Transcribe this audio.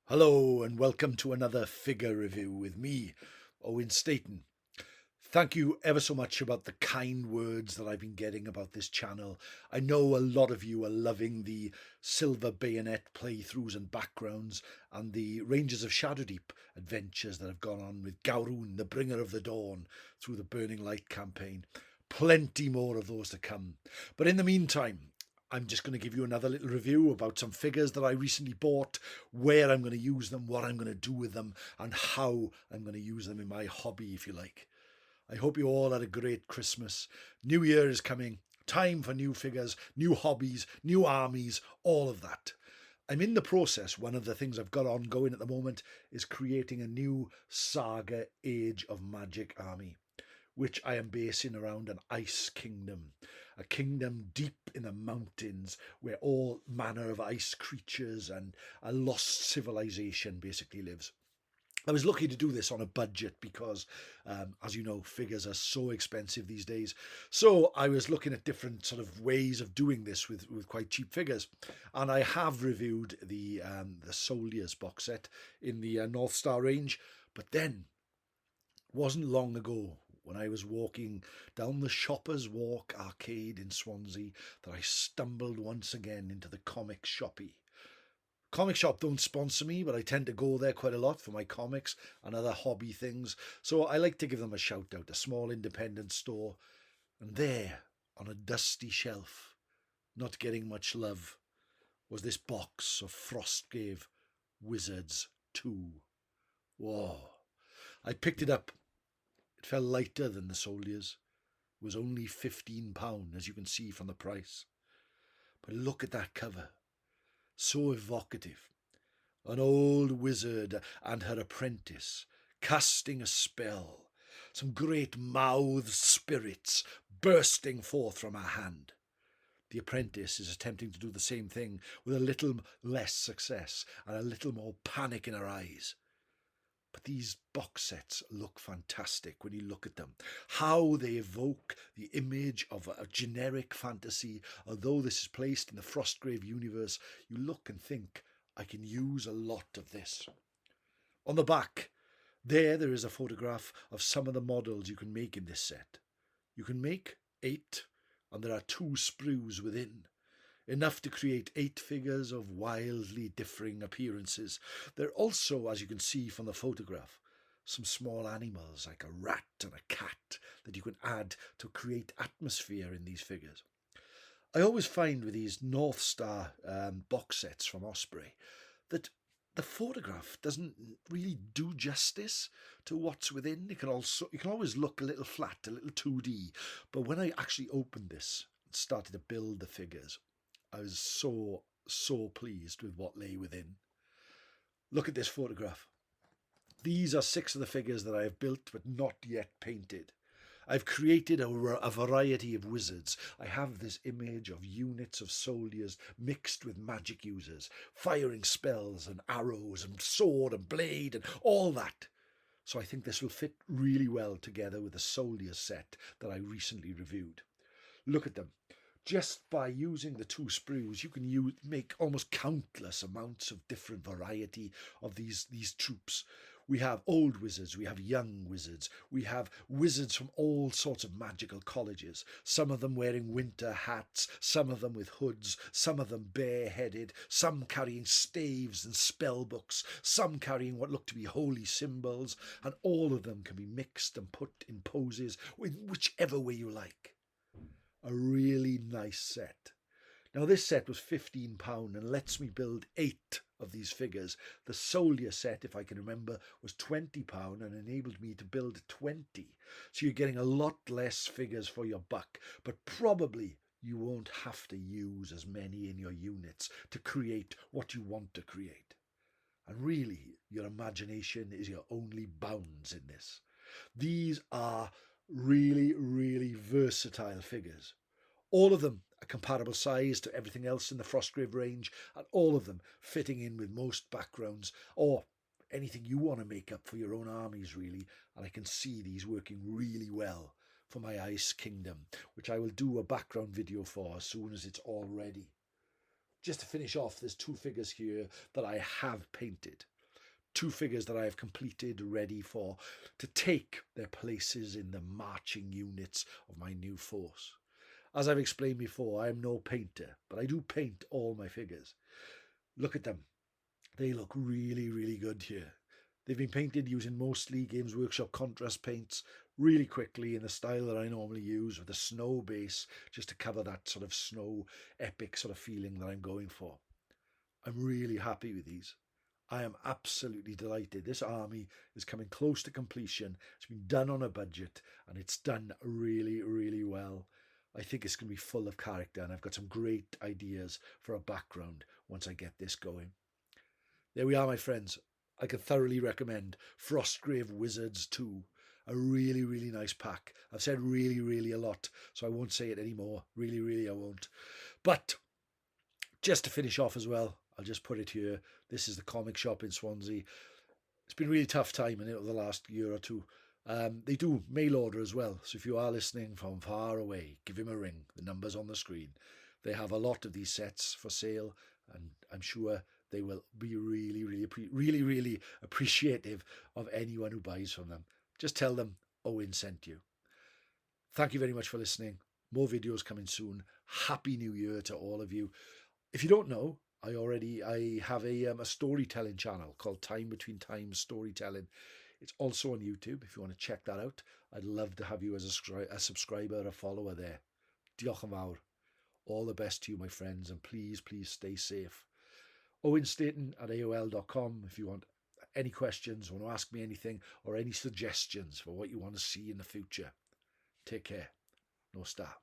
Hello and welcome to another figure review with me, Owen Staton. Thank you ever so much about the kind words that I've been getting about this channel. I know a lot of you are loving the Silver Bayonet playthroughs and backgrounds and the Rangers of Shadowdeep adventures that have gone on with Gowroon, the Bringer of the Dawn, through the Burning Light campaign. Plenty more of those to come. But in the meantime, I'm just going to give you another little review about some figures that I recently bought, where I'm going to use them, what I'm going to do with them, and how I'm going to use them in my hobby, if you like. I hope you all had a great Christmas. New Year is coming. Time for new figures, new hobbies, new armies, all of that. I'm in the process. One of the things I've got ongoing at the moment is creating a new Saga Age of Magic army, which I am basing around an ice kingdom, a kingdom deep in the mountains where all manner of ice creatures and a lost civilization basically lives. I was lucky to do this on a budget because, as you know, figures are so expensive these days. So I was looking at different sort of ways of doing this with quite cheap figures. And I have reviewed the Soldiers box set in the North Star range. But then, it wasn't long ago when I was walking down the Shoppers Walk arcade in Swansea that I stumbled once again into the comic shoppy. Comic shop don't sponsor me, but I tend to go there quite a lot for my comics and other hobby things. So I like to give them a shout out, a small independent store. And there, on a dusty shelf, not getting much love, was this box of Frostgrave Wizards 2. Whoa. I picked it up. It felt lighter than the Soldiers. It was only £15, as you can see from the price. But look at that cover. So evocative. An old wizard and her apprentice casting a spell. Some great mouthed spirits bursting forth from her hand. The apprentice is attempting to do the same thing with a little less success and a little more panic in her eyes. But these box sets look fantastic when you look at them. How they evoke the image of a generic fantasy. Although this is placed in the Frostgrave universe, you look and think, I can use a lot of this. On the back, there is a photograph of some of the models you can make in this set. You can make 8, and there are 2 sprues within. Enough to create 8 figures of wildly differing appearances. There are also, as you can see from the photograph, some small animals like a rat and a cat that you can add to create atmosphere in these figures. I always find with these North Star box sets from Osprey that the photograph doesn't really do justice to what's within. It can always look a little flat, a little 2D. But when I actually opened this and started to build the figures, I was so pleased with what lay within. Look at this photograph. These are 6 of the figures that I have built but not yet painted. I've created a variety of wizards. I have this image of units of soldiers mixed with magic users, firing spells and arrows and sword and blade and all that. So I think this will fit really well together with the soldiers set that I recently reviewed. Look at them. Just by using the 2 sprues, you can make almost countless amounts of different variety of these troops. We have old wizards, we have young wizards, we have wizards from all sorts of magical colleges, some of them wearing winter hats, some of them with hoods, some of them bareheaded, some carrying staves and spell books, some carrying what look to be holy symbols, and all of them can be mixed and put in poses in whichever way you like. A really nice set. Now this set was £15 and lets me build 8 of these figures. The soldier set, if I can remember, was £20 and enabled me to build 20. So you're getting a lot less figures for your buck, but probably you won't have to use as many in your units to create what you want to create. And really, your imagination is your only bounds in this. These are really versatile figures. All of them a comparable size to everything else in the Frostgrave range, and all of them fitting in with most backgrounds or anything you want to make up for your own armies, really. And I can see these working really well for my Ice Kingdom, which I will do a background video for as soon as it's all ready. Just to finish off, there's 2 figures here that I have painted. 2 figures that I have completed, ready to take their places in the marching units of my new force. As I've explained before, I am no painter, but I do paint all my figures. Look at them. They look really, really good here. They've been painted using mostly Games Workshop contrast paints really quickly in the style that I normally use, with a snow base, just to cover that sort of snow epic sort of feeling that I'm going for. I'm really happy with these. I am absolutely delighted. This army is coming close to completion. It's been done on a budget and it's done really, really well. I think it's going to be full of character, and I've got some great ideas for a background once I get this going. There we are, my friends. I can thoroughly recommend Frostgrave Wizards 2. A really, really nice pack. I've said really, really a lot, so I won't say it anymore. Really, really I won't. But just to finish off as well, I'll just put it here. This is the comic shop in Swansea. It's been a really tough time in it over the last year or two. They do mail order as well. So if you are listening from far away, give him a ring. The number's on the screen. They have a lot of these sets for sale, and I'm sure they will be really, really appreciative of anyone who buys from them. Just tell them Owen sent you. Thank you very much for listening. More videos coming soon. Happy New Year to all of you. If you don't know, I have a storytelling channel called Time Between Times Storytelling. It's also on YouTube if you want to check that out. I'd love to have you as a subscriber, a follower there. Diolch yn fawr. All the best to you, my friends, and please stay safe. Owen Staton at AOL.com if you want any questions, want to ask me anything, or any suggestions for what you want to see in the future. Take care. No star.